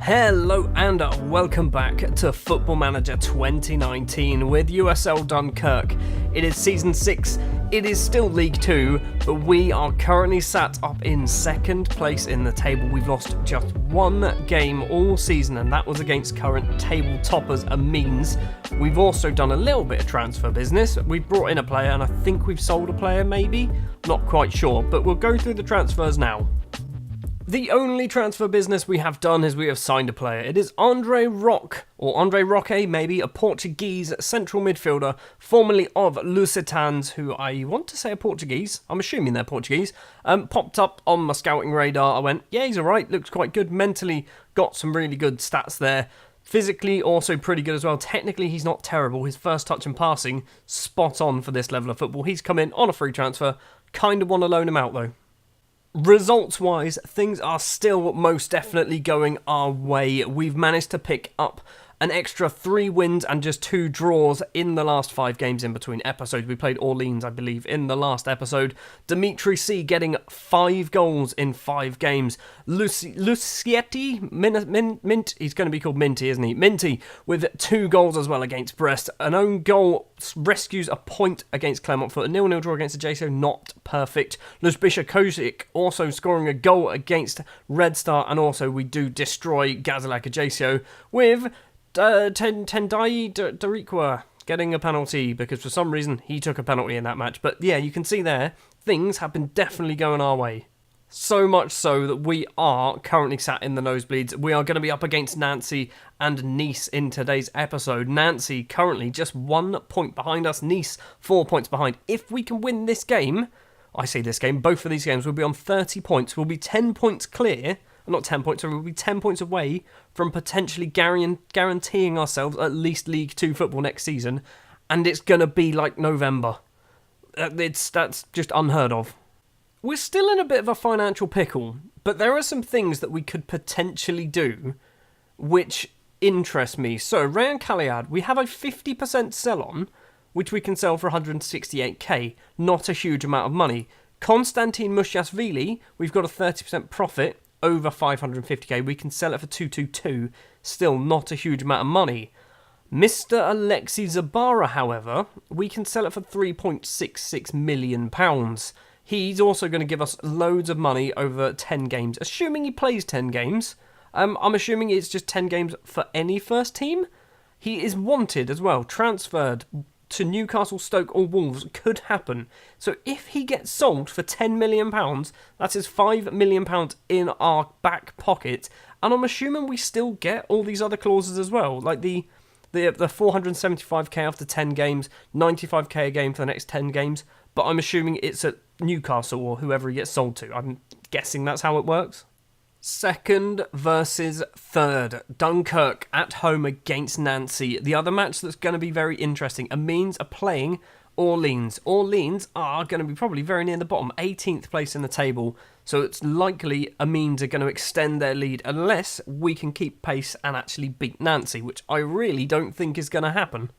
Hello and welcome back to Football Manager 2019 with USL Dunkerque. It is Season 6, it is still League 2, but we are currently sat up in second place in the table. We've lost just one game all season, and that was against current table toppers Amiens. We've also done a little bit of transfer business. We've brought in a player, and I think we've sold a player maybe? Not quite sure, but we'll go through the transfers now. The only transfer business we have done is we have signed a player. It is Andre Roque maybe, a Portuguese central midfielder, formerly of Lusitans, who I want to say are Portuguese. I'm assuming they're Portuguese. Popped up on my scouting radar. I went, yeah, he's alright, looks quite good. Mentally, got some really good stats there. Physically, also pretty good as well. Technically, he's not terrible. His first touch and passing, spot on for this level of football. He's come in on a free transfer. Kind of want to loan him out, though. Results-wise, things are still most definitely going our way. We've managed to pick up an extra 3 wins and just 2 draws in the last 5 games in between episodes. We played Orleans, I believe, in the last episode. Dimitri C getting 5 goals in 5 games. Lucietti, Mint, he's going to be called Minty, isn't he? Minty with 2 goals as well against Brest. An own goal rescues a point against Clermont-Foot. A 0-0 draw against Ajaccio, not perfect. Luzbisha Kozic also scoring a goal against Red Star. And also we do destroy Gazalak Ajaccio with Tendai Darikwa getting a penalty because for some reason he took a penalty in that match. But yeah, you can see there, things have been definitely going our way. So much so that we are currently sat in the nosebleeds. We are going to be up against Nancy and Nice in today's episode. Nancy currently just 1 point behind us. Nice 4 points behind. If we can win this game, I say this game, both of these games, we'll be on 30 points. We'll be 10 points clear. Not 10 points, so we'll be 10 points away from potentially guaranteeing ourselves at least League 2 football next season, and it's going to be like November. That's just unheard of. We're still in a bit of a financial pickle, but there are some things that we could potentially do which interest me. So, Rayan Kaliad, we have a 50% sell-on, which we can sell for 168k. Not a huge amount of money. Konstantin Mushiashvili, we've got a 30% profit, over 550k, we can sell it for 222, still not a huge amount of money. Mr. Alexi Zabara, however, we can sell it for £3.66 million. He's also going to give us loads of money over 10 games, assuming he plays 10 games. I'm assuming it's just 10 games for any first team. He is wanted as well, transferred to Newcastle, Stoke or Wolves could happen. So if he gets sold for £10 million, that is £5 million in our back pocket. And I'm assuming we still get all these other clauses as well, like the 475k after 10 games, 95k a game for the next 10 games. But I'm assuming it's at Newcastle or whoever he gets sold to. I'm guessing that's how it works. Second versus third. Dunkerque at home against Nancy. The other match that's going to be very interesting. Amiens are playing Orleans. Orleans are going to be probably very near the bottom, 18th place in the table. So it's likely Amiens are going to extend their lead unless we can keep pace and actually beat Nancy, which I really don't think is going to happen.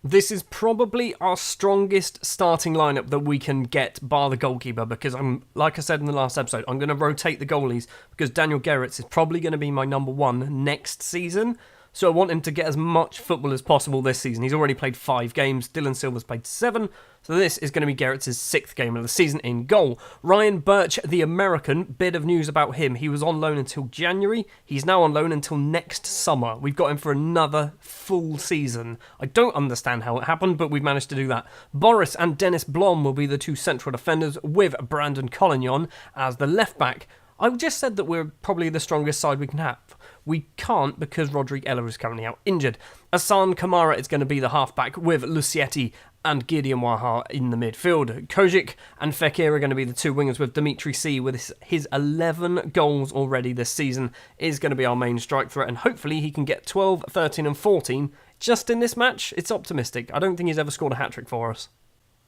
This is probably our strongest starting lineup that we can get, bar the goalkeeper, because like I said in the last episode, I'm going to rotate the goalies because Daniel Gerrits is probably going to be my number 1 next season. So I want him to get as much football as possible this season. He's already played 5 games. Dylan Silver's played 7. So this is going to be Gerrits' 6th game of the season in goal. Ryan Birch, the American, bit of news about him. He was on loan until January. He's now on loan until next summer. We've got him for another full season. I don't understand how it happened, but we've managed to do that. Boris and Dennis Blom will be the 2 central defenders with Brandon Collignon as the left back. I've just said that we're probably the strongest side we can have. We can't because Rodrigue Eller is currently out injured. Asan Kamara is going to be the half-back with Lucietti and Gideon Waha in the midfield. Kojic and Fekir are going to be the 2 wingers with Dimitri C with his 11 goals already this season is going to be our main strike threat, and hopefully he can get 12, 13 and 14 just in this match. It's optimistic. I don't think he's ever scored a hat-trick for us.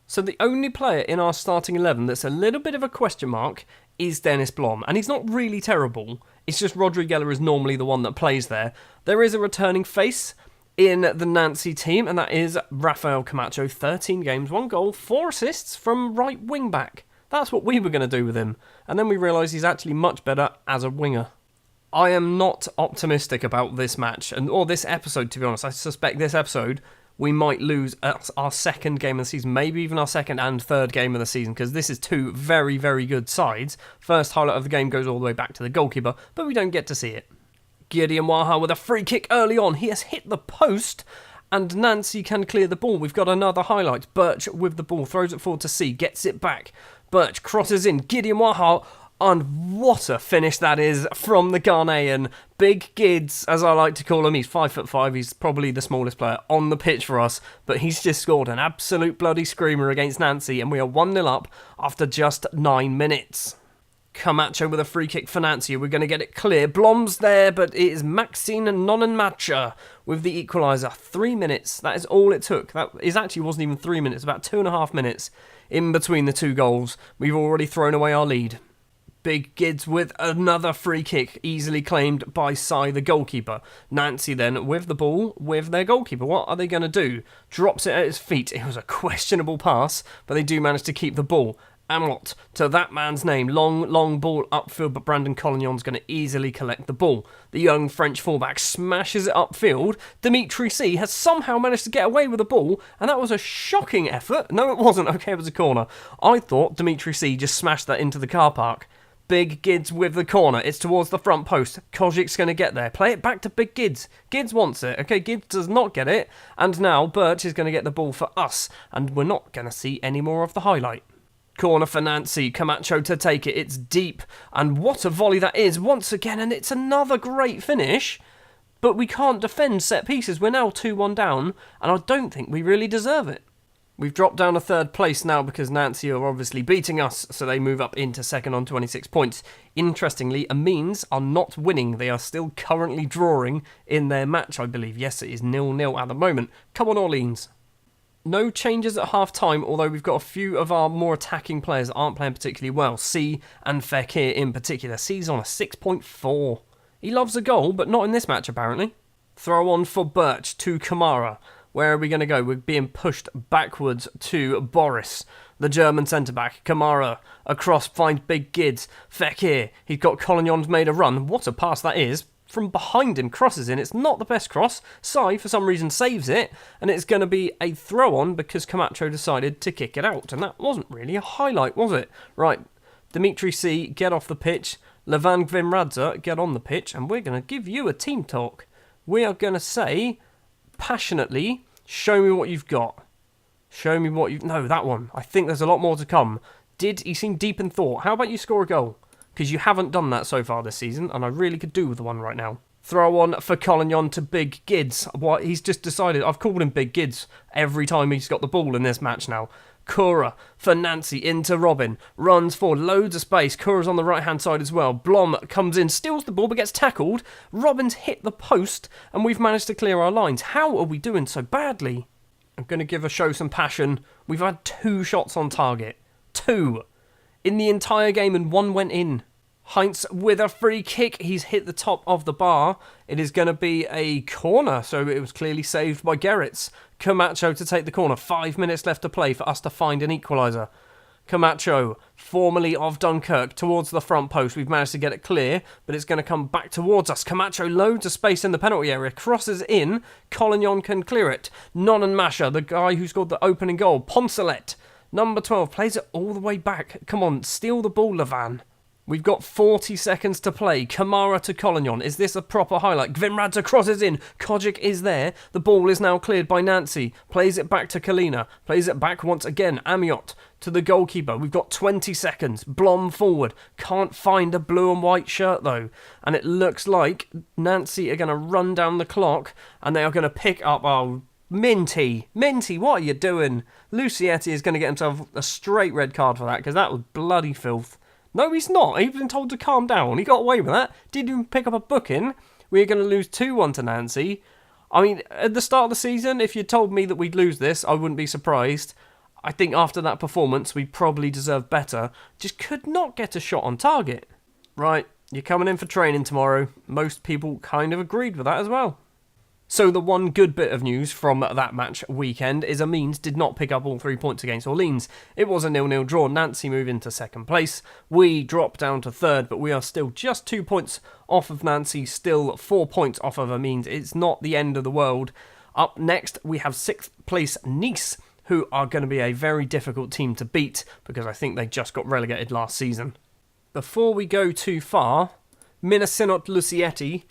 So the only player in our starting 11 that's a little bit of a question mark is Dennis Blom. And he's not really terrible. It's just Rodrigue Eller is normally the one that plays there. There is a returning face in the Nancy team, and that is Rafael Camacho. 13 games, 1 goal, 4 assists from right wing back. That's what we were going to do with him. And then we realised he's actually much better as a winger. I am not optimistic about this match, or this episode, to be honest. I suspect this episode, we might lose our second game of the season, maybe even our second and third game of the season, because this is two very, very good sides. First highlight of the game goes all the way back to the goalkeeper, but we don't get to see it. Gideon Waha with a free kick early on. He has hit the post, and Nancy can clear the ball. We've got another highlight. Birch with the ball, throws it forward to C, gets it back. Birch crosses in. Gideon Waha, and what a finish that is from the Ghanaian. Big Gidz, as I like to call him. He's 5'5". He's probably the smallest player on the pitch for us, but he's just scored an absolute bloody screamer against Nancy, and we are 1-0 up after just 9 minutes. Camacho with a free kick for Nancy. We're going to get it clear. Blom's there, but it is Maxine Nonenmacher with the equaliser. 3 minutes. That is all it took. That actually wasn't even 3 minutes. About 2.5 minutes in between the two goals. We've already thrown away our lead. Big Gidz with another free kick, easily claimed by Sai, the goalkeeper. Nancy then with the ball with their goalkeeper. What are they going to do? Drops it at his feet. It was a questionable pass, but they do manage to keep the ball. Amot to that man's name. Long ball upfield, but Brandon Collignon's going to easily collect the ball. The young French fullback smashes it upfield. Dimitri C has somehow managed to get away with the ball, and that was a shocking effort. No, it wasn't. Okay, it was a corner. I thought Dimitri C just smashed that into the car park. Big Gidz with the corner. It's towards the front post. Kojic's going to get there. Play it back to Big Gidz. Gidz wants it. Okay, Gidz does not get it. And now Birch is going to get the ball for us. And we're not going to see any more of the highlight. Corner for Nancy. Camacho to take it. It's deep. And what a volley that is once again. And it's another great finish. But we can't defend set pieces. We're now 2-1 down. And I don't think we really deserve it. We've dropped down to third place now because Nancy are obviously beating us, so they move up into second on 26 points. Interestingly, Amines are not winning. They are still currently drawing in their match, I believe. Yes, it is 0-0 at the moment. Come on, Orleans. No changes at half-time, although we've got a few of our more attacking players that aren't playing particularly well. C and Fekir in particular. C's on a 6.4. He loves a goal, but not in this match, apparently. Throw on for Birch to Kamara. Where are we going to go? We're being pushed backwards to Boris, the German centre-back. Kamara across finds Big Gidz. Fekir, he's got Collignon's made a run. What a pass that is. From behind him, crosses in. It's not the best cross. Sai, for some reason, saves it. And it's going to be a throw-on because Camacho decided to kick it out. And that wasn't really a highlight, was it? Right, Dimitri C, get off the pitch. Levan Gvimradze, get on the pitch. And we're going to give you a team talk. We are going to say, passionately, show me what you've got. Show me what you've... No, that one. I think there's a lot more to come. He seemed deep in thought. How about you score a goal? Because you haven't done that so far this season, and I really could do with one right now. Throw on for Collignon to Big Gidz. What he's just decided... I've called him Big Gidz every time he's got the ball in this match now. Kura for Nancy into Robin. Runs forward. Loads of space. Kura's on the right-hand side as well. Blom comes in, steals the ball, but gets tackled. Robin's hit the post, and we've managed to clear our lines. How are we doing so badly? I'm going to give a show some passion. We've had 2 shots on target. 2. In the entire game, and 1 went in. Heinz with a free kick. He's hit the top of the bar. It is going to be a corner, so it was clearly saved by Gerrits. Camacho to take the corner. 5 minutes left to play for us to find an equaliser. Camacho, formerly of Dunkerque, towards the front post. We've managed to get it clear, but it's going to come back towards us. Camacho, loads of space in the penalty area. Crosses in. Collignon can clear it. Nonenmacher, the guy who scored the opening goal. Poncelet, number 12, plays it all the way back. Come on, steal the ball, Levan. We've got 40 seconds to play. Kamara to Collignon. Is this a proper highlight? Gvimradze crosses in. Kojic is there. The ball is now cleared by Nancy. Plays it back to Kalina. Plays it back once again. Amiot to the goalkeeper. We've got 20 seconds. Blom forward. Can't find a blue and white shirt though. And it looks like Nancy are going to run down the clock and they are going to pick up... Oh, Minty, what are you doing? Lucietti is going to get himself a straight red card for that because that was bloody filth. No, he's not. He's been told to calm down. He got away with that. Didn't even pick up a booking. We're going to lose 2-1 to Nancy. I mean, at the start of the season, if you told me that we'd lose this, I wouldn't be surprised. I think after that performance, we probably deserve better. Just could not get a shot on target. Right, you're coming in for training tomorrow. Most people kind of agreed with that as well. So the one good bit of news from that match weekend is Amiens did not pick up all 3 points against Orleans. It was a 0-0 draw. Nancy moved into second place. We dropped down to third, but we are still just 2 points off of Nancy, still 4 points off of Amiens. It's not the end of the world. Up next, we have 6th place Nice, who are going to be a very difficult team to beat because I think they just got relegated last season. Before we go too far, Minasinot Lucietti,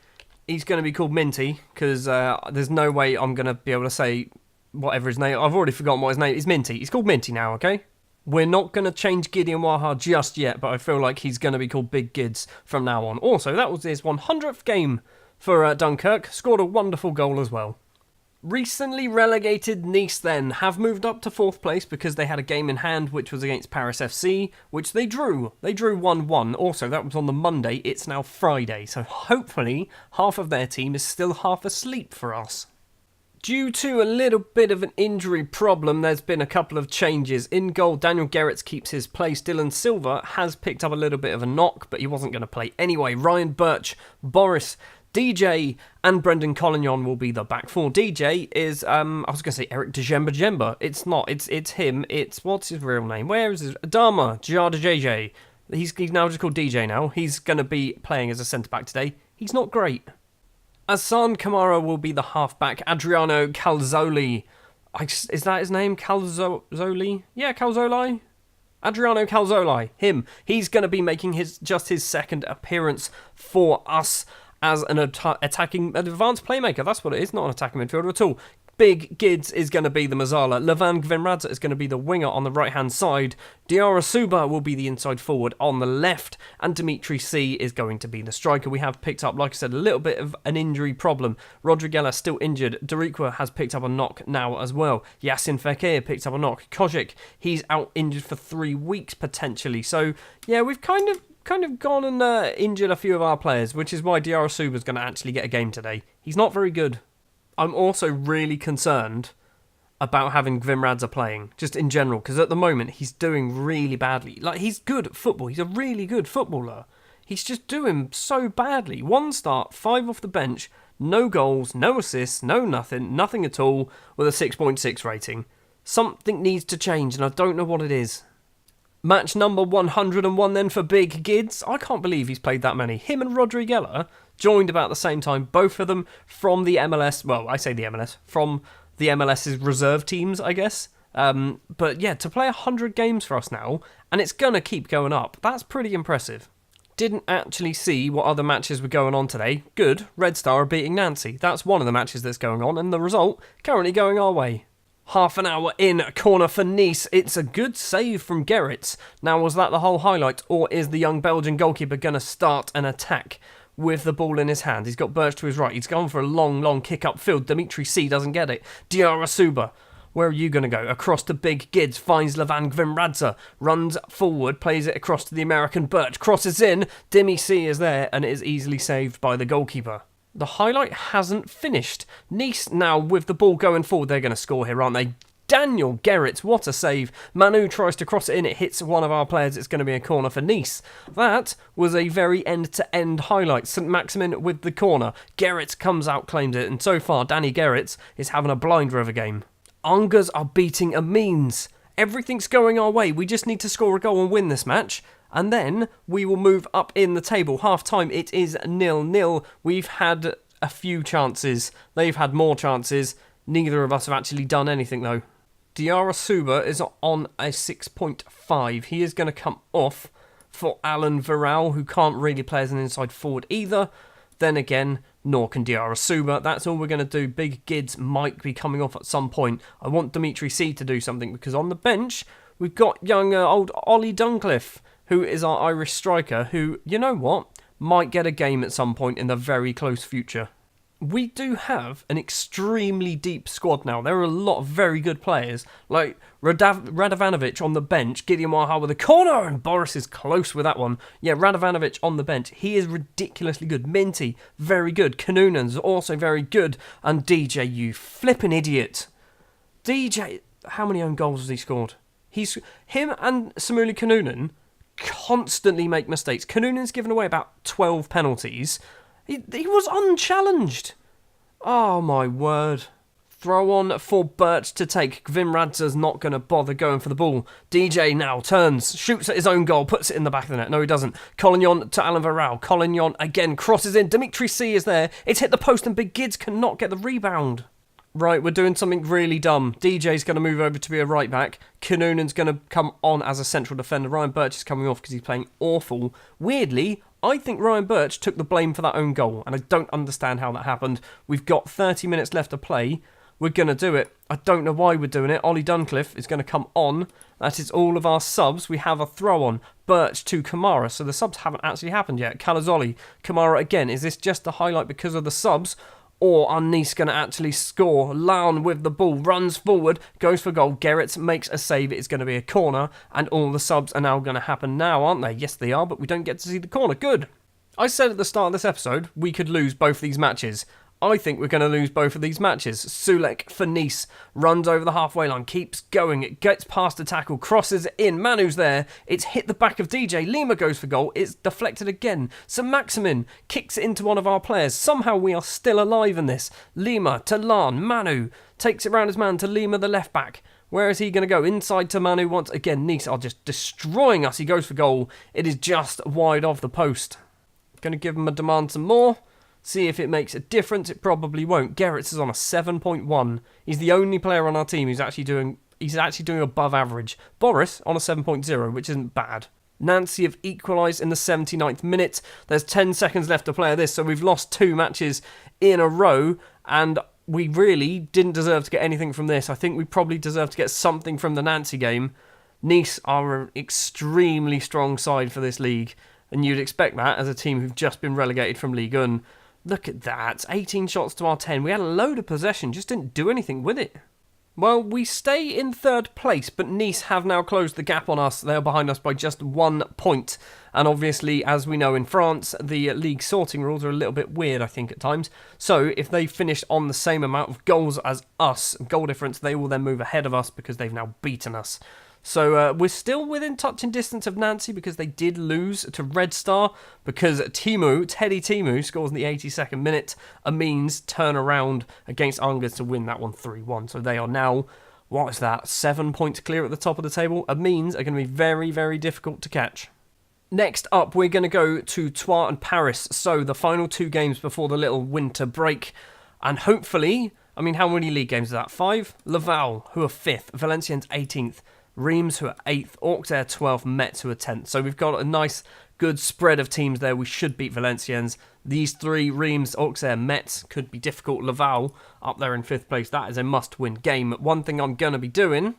he's going to be called Minty, because there's no way I'm going to be able to say whatever his name... I've already forgotten what his name is. Minty. He's called Minty now, okay? We're not going to change Gideon Waha just yet, but I feel like he's going to be called Big Gidz from now on. Also, that was his 100th game for Dunkerque. Scored a wonderful goal as well. Recently relegated Nice then have moved up to 4th place because they had a game in hand which was against Paris FC, which they drew. They drew 1-1. Also, that was on the Monday. It's now Friday, so hopefully half of their team is still half asleep for us. Due to a little bit of an injury problem, there's been a couple of changes. In goal, Daniel Gerrits keeps his place. Dylan Silva has picked up a little bit of a knock, but he wasn't going to play anyway. Ryan Birch, Boris, DJ and Brendan Collignon will be the back four. DJ is, I was going to say Eric Djemba. It's not. It's him. It's, what's his real name? Where is his? Adama Jada JJ. He's now just called DJ now. He's going to be playing as a centre-back today. He's not great. Asan Kamara will be the half-back. Adriano Calzoli. Is that his name? Calzoli? Yeah, Calzoli. Adriano Calzoli. Him. He's going to be making his second appearance for us as an attacking advanced playmaker. That's what it is, not an attacking midfielder at all. Big Gidz is going to be the Mazzala. Levan Gvenradze is going to be the winger on the right-hand side. Diarra Suba will be the inside forward on the left. And Dimitri C is going to be the striker. We have picked up, like I said, a little bit of an injury problem. Rodriguela still injured. Darikwa has picked up a knock now as well. Yassin Fekir picked up a knock. Kojic, he's out injured for 3 weeks potentially. So, yeah, we've kind of gone and injured a few of our players, which is why Diarra Suba is going to actually get a game today. He's not very good. I'm also really concerned about having Gvenradze playing, just in general, because at the moment he's doing really badly. Like, he's good at football. He's a really good footballer. He's just doing so badly. 1 start, 5 off the bench, no goals, no assists, no nothing at all, with a 6.6 rating. Something needs to change, and I don't know what it is. Match number 101 then for Big Gidz. I can't believe he's played that many. Him and Rodriguela joined about the same time, both of them from the MLS, well, I say the MLS, from the MLS's reserve teams, I guess. But yeah, to play 100 games for us now, and it's going to keep going up, that's pretty impressive. Didn't actually see what other matches were going on today. Good, Red Star are beating Nancy. That's one of the matches that's going on, and the result currently going our way. Half an hour in, corner for Nice. It's a good save from Gerrits. Now, was that the whole highlight, or is the young Belgian goalkeeper going to start an attack with the ball in his hand? He's got Birch to his right. He's gone for a long kick upfield. Dimitri C doesn't get it. Diarra Suba, where are you going to go? Across to Big Gidz, finds Levan Gvenradze, runs forward, plays it across to the American Birch, crosses in. Dimi C is there, and it is easily saved by the goalkeeper. The highlight hasn't finished. Nice now with the ball going forward. They're going to score here, aren't they? Daniel Gerrits, what a save. Manu tries to cross it in. It hits one of our players. It's going to be a corner for Nice. That was a very end-to-end highlight. St. Maximin with the corner. Gerrits comes out, claims it. And so far, Danny Gerrits is having a blinder of a game. Angers are beating Amiens. Everything's going our way. We just need to score a goal and win this match. And then we will move up in the table. Half-time, it is 0-0. We've had a few chances. They've had more chances. Neither of us have actually done anything, though. Diarra Suba is on a 6.5. He is going to come off for Alan Viral, who can't really play as an inside forward either. Then again, nor can Diarra Suba. That's all we're going to do. Big Gidz might be coming off at some point. I want Dimitri C to do something, because on the bench, we've got young old Ollie Duncliffe, who is our Irish striker, who, you know what, might get a game at some point in the very close future. We do have an extremely deep squad now. There are a lot of very good players, like Radovanovic on the bench, Gideon Waha with a corner, and Boris is close with that one. Yeah, Radovanovic on the bench. He is ridiculously good. Minty, very good. Kanunan's also very good. And DJ, you flipping idiot. DJ, how many own goals has he scored? Him and Samuli Kanunan constantly make mistakes. Kanunan's given away about 12 penalties. He was unchallenged. Oh my word. Throw on for Birch to take. Gvimradze's not going to bother going for the ball. DJ now turns, shoots at his own goal, puts it in the back of the net. No, he doesn't. Collignon to Alan Varral. Collignon again crosses in. Dimitri C is there. It's hit the post and Big Gidz cannot get the rebound. Right, we're doing something really dumb. DJ's going to move over to be a right back. Kanunen's going to come on as a central defender. Ryan Birch is coming off because he's playing awful. Weirdly, I think Ryan Birch took the blame for that own goal, and I don't understand how that happened. We've got 30 minutes left to play. We're going to do it. I don't know why we're doing it. Ollie Dunkerque is going to come on. That is all of our subs. We have a throw on. Birch to Kamara. So the subs haven't actually happened yet. Calazoli, Kamara again. Is this just a highlight because of the subs? Or are Nice going to actually score? Laun with the ball, runs forward, goes for goal. Gerrits makes a save. It's going to be a corner. And all the subs are now going to happen now, aren't they? Yes, they are, but we don't get to see the corner. Good. I said at the start of this episode, we could lose both these matches. I think we're going to lose both of these matches. Sulek for Nice, runs over the halfway line, keeps going, it gets past the tackle, crosses it in, Manu's there, it's hit the back of DJ, Lima goes for goal, it's deflected again, so Maximin kicks it into one of our players, somehow we are still alive in this. Lima to Lan, Manu takes it round his man to Lima the left back. Where is he going to go? Inside to Manu once again, Nice are just destroying us, he goes for goal, it is just wide of the post. Going to give him a demand some more. See if it makes a difference. It probably won't. Gerrits is on a 7.1. He's the only player on our team who's actually doing above average. Boris on a 7.0, which isn't bad. Nancy have equalised in the 79th minute. There's 10 seconds left to play this, so we've lost 2 matches in a row, and we really didn't deserve to get anything from this. I think we probably deserve to get something from the Nancy game. Nice are an extremely strong side for this league, and you'd expect that as a team who've just been relegated from Ligue 1. Look at that, 18 shots to our 10. We had a load of possession, just didn't do anything with it. Well, we stay in 3rd place, but Nice have now closed the gap on us. They are behind us by just 1 point. And obviously, as we know in France, the league sorting rules are a little bit weird, I think, at times. So, if they finish on the same amount of goals as us, goal difference, they will then move ahead of us because they've now beaten us. So we're still within touching distance of Nancy because they did lose to Red Star because Teddy Timu scores in the 82nd minute. Amines turn around against Angers to win that one 3-1. So they are now, 7 points clear at the top of the table. Amines are going to be very, very difficult to catch. Next up, we're going to go to Troyes and Paris. So the final 2 games before the little winter break. And hopefully, how many league games is that? 5? Laval, who are 5th. Valenciennes 18th. Reims, who are 8th, Auxerre 12th, Metz, who are 10th. So we've got a nice, good spread of teams there. We should beat Valenciennes. These 3, Reims, Auxerre, Metz, could be difficult. Laval, up there in 5th place. That is a must-win game. One thing I'm going to be doing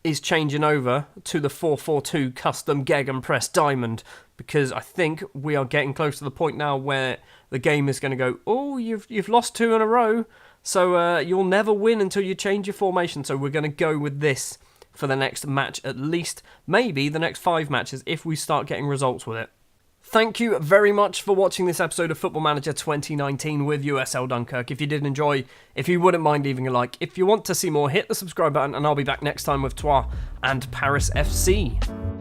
is changing over to the 4-4-2 custom Gegenpress Diamond, because I think we are getting close to the point now where the game is going to go, oh, you've lost 2 in a row, so you'll never win until you change your formation. So we're going to go with this for the next match at least, maybe the next 5 matches if we start getting results with it. Thank you very much for watching this episode of Football Manager 2019 with USL Dunkerque. If you did enjoy, if you wouldn't mind leaving a like. If you want to see more, hit the subscribe button and I'll be back next time with Troyes and Paris FC.